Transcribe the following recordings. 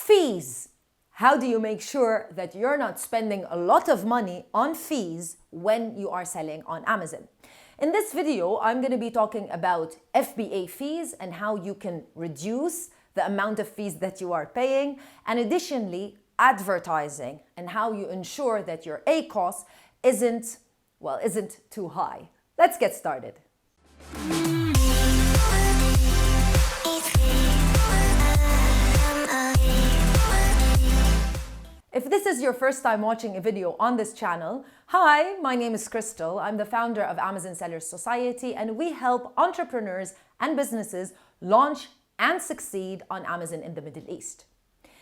Fees. How do you make sure that you're not spending a lot of money on fees when you are selling on Amazon? In this video, I'm going to be talking about FBA fees and how you can reduce the amount of fees that you are paying, and additionally, advertising and how you ensure that your ACOS isn't too high. Let's get started. If this is your first time watching a video on this channel, hi, my name is Crystal. I'm the founder of Amazon Sellers Society, and we help entrepreneurs and businesses launch and succeed on Amazon in the Middle East.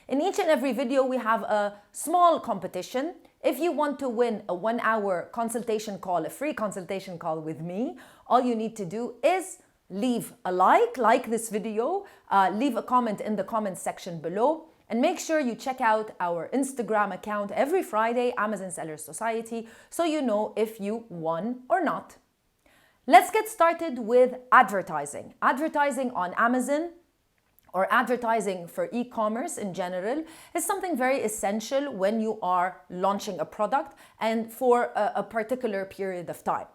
In each and every video, we have a small competition. If you want to win a 1-hour consultation call, a free consultation call with me, all you need to do is leave a like this video, leave a comment in the comments section below, and make sure you check out our Instagram account every Friday, Amazon Sellers Society, so you know if you won or not. Let's get started with advertising. Advertising on Amazon, or advertising for e-commerce in general, is something very essential when you are launching a product and for a particular period of time.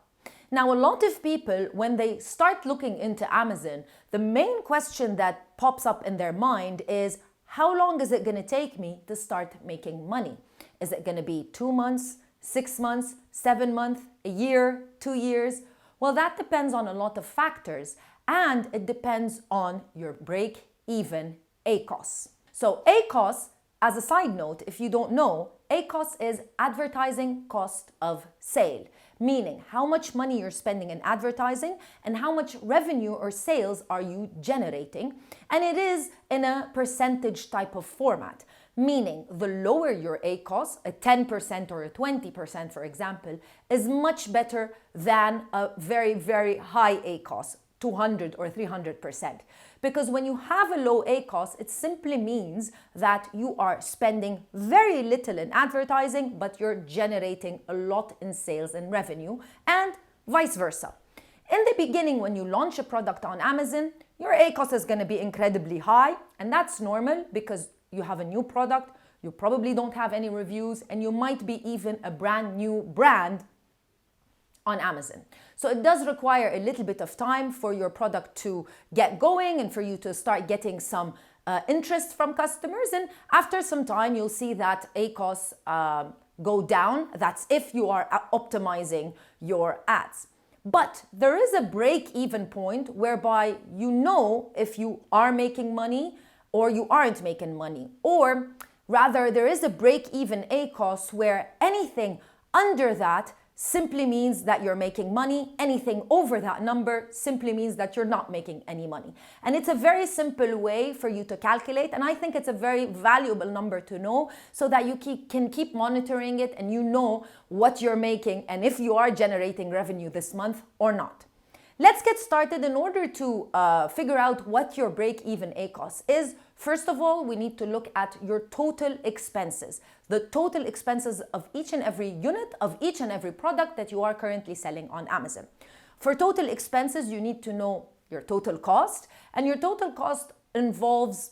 Now, a lot of people, when they start looking into Amazon, the main question that pops up in their mind is, how long is it going to take me to start making money? Is it going to be 2 months, 6 months, 7 months, a year, 2 years? Well, that depends on a lot of factors, and it depends on your break-even ACOS. So ACOS, as a side note, if you don't know, ACOS is advertising cost of sale, meaning how much money you're spending in advertising and how much revenue or sales are you generating. And it is in a percentage type of format, meaning the lower your ACOS, a 10% or a 20%, for example, is much better than a very, very high ACOS, 200 or 300%. Because when you have a low ACOS, it simply means that you are spending very little in advertising, but you're generating a lot in sales and revenue, and vice versa. In the beginning, when you launch a product on Amazon, your ACOS is going to be incredibly high, and that's normal because you have a new product, you probably don't have any reviews, and you might be even a brand new brand on Amazon. So it does require a little bit of time for your product to get going and for you to start getting some interest from customers. And after some time, you'll see that ACOS go down. That's if you are optimizing your ads. But there is a break-even point whereby you know if you are making money or you aren't making money. Or rather, there is a break-even ACOS where anything under that simply means that you're making money. Anything over that number simply means that you're not making any money. And it's a very simple way for you to calculate. And I think it's a very valuable number to know so that you can keep monitoring it and you know what you're making and if you are generating revenue this month or not. Let's get started. In order to figure out what your break-even ACOS is, first of all, we need to look at your total expenses, the total expenses of each and every unit of each and every product that you are currently selling on Amazon. For total expenses, you need to know your total cost, and your total cost involves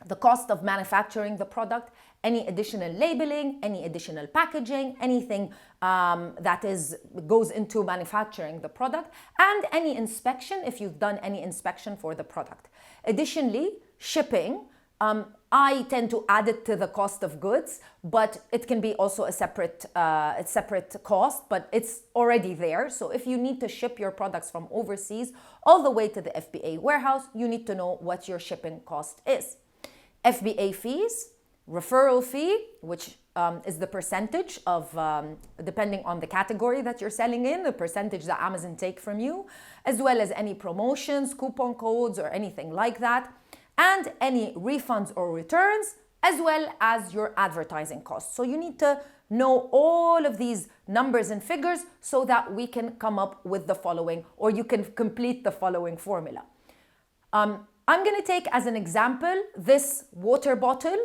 the cost of manufacturing the product, any additional labeling, any additional packaging, anything that goes into manufacturing the product, and any inspection if you've done any inspection for the product. Additionally, shipping, I tend to add it to the cost of goods, but it can be also a separate cost, but it's already there. So if you need to ship your products from overseas all the way to the FBA warehouse, you need to know what your shipping cost is. FBA fees, referral fee, which is the percentage of, depending on the category that you're selling in, the percentage that Amazon take from you, as well as any promotions, coupon codes, or anything like that, and any refunds or returns, as well as your advertising costs. So you need to know all of these numbers and figures so that we can come up with the following, or you can complete the following formula. I'm going to take as an example this water bottle.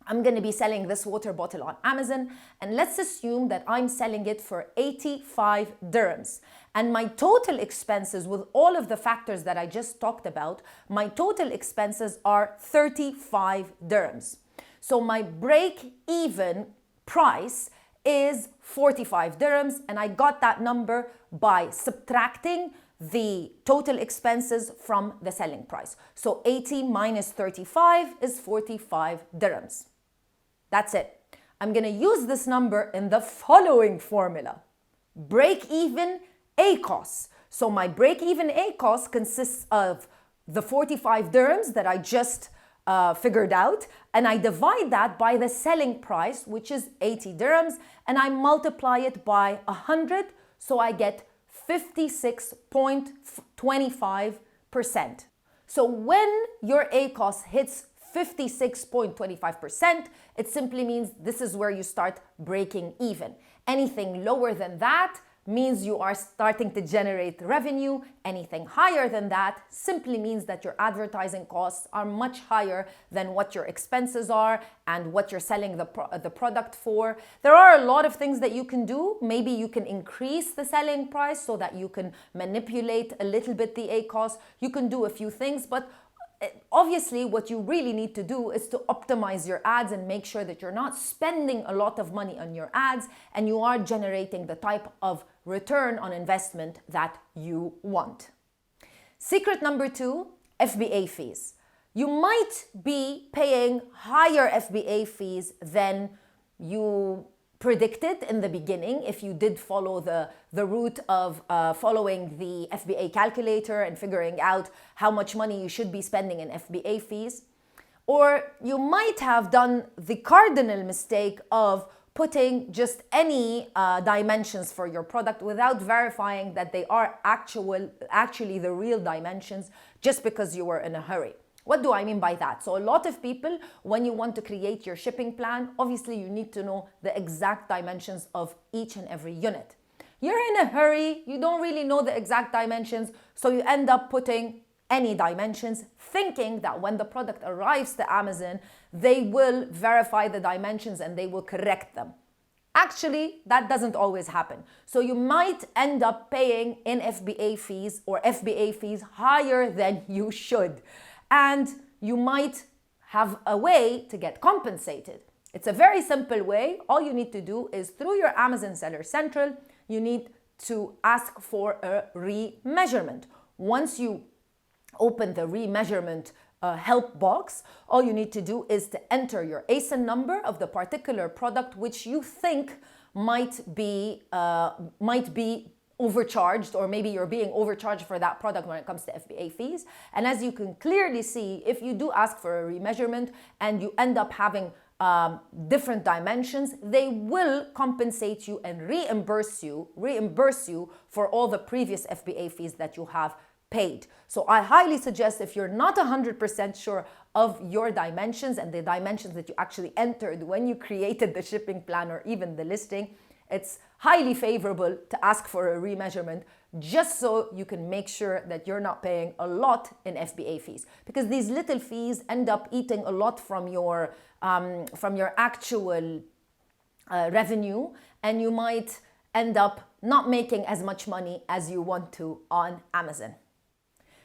I'm going to be selling this water bottle on Amazon, and let's assume that I'm selling it for 85 dirhams. And my total expenses, with all of the factors that I just talked about, my total expenses are 35 dirhams. So my break-even price is 45 dirhams, and I got that number by subtracting the total expenses from the selling price. So 80 minus 35 is 45 dirhams. That's it. I'm going to use this number in the following formula. Break-even ACOS. So my break-even ACOS consists of the 45 dirhams that I just figured out, and I divide that by the selling price, which is 80 dirhams, and I multiply it by 100, so I get 56.25%. So when your ACOS hits 56.25%, it simply means this is where you start breaking even. Anything lower than that means you are starting to generate revenue. Anything higher than that simply means that your advertising costs are much higher than what your expenses are and what you're selling the product for. There are a lot of things that you can do. Maybe you can increase the selling price so that you can manipulate a little bit the ACOS. You can do a few things, but obviously, what you really need to do is to optimize your ads and make sure that you're not spending a lot of money on your ads and you are generating the type of return on investment that you want. Secret number 2, FBA fees. You might be paying higher FBA fees than you predicted in the beginning if you did follow the route of following the FBA calculator and figuring out how much money you should be spending in FBA fees. Or you might have done the cardinal mistake of putting just any dimensions for your product without verifying that they are actually the real dimensions just because you were in a hurry. What do I mean by that? So a lot of people, when you want to create your shipping plan, obviously you need to know the exact dimensions of each and every unit. You're in a hurry, you don't really know the exact dimensions, so you end up putting any dimensions, thinking that when the product arrives to Amazon, they will verify the dimensions and they will correct them. Actually, that doesn't always happen. So you might end up paying in FBA fees or FBA fees higher than you should. And you might have a way to get compensated. It's a very simple way. All you need to do is through your Amazon Seller Central, you need to ask for a remeasurement. Once you open the remeasurement help box, all you need to do is to enter your ASIN number of the particular product which you think might be overcharged, or maybe you're being overcharged for that product when it comes to FBA fees. And as you can clearly see, if you do ask for a remeasurement and you end up having different dimensions, they will compensate you and reimburse you for all the previous FBA fees that you have paid. So I highly suggest, if you're not 100% sure of your dimensions and the dimensions that you actually entered when you created the shipping plan or even the listing, it's highly favorable to ask for a remeasurement just so you can make sure that you're not paying a lot in FBA fees, because these little fees end up eating a lot from your actual revenue, and you might end up not making as much money as you want to on Amazon.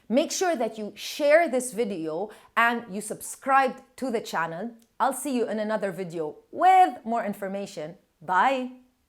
Make sure that you share this video and you subscribe to the channel. I'll see you in another video with more information. Bye.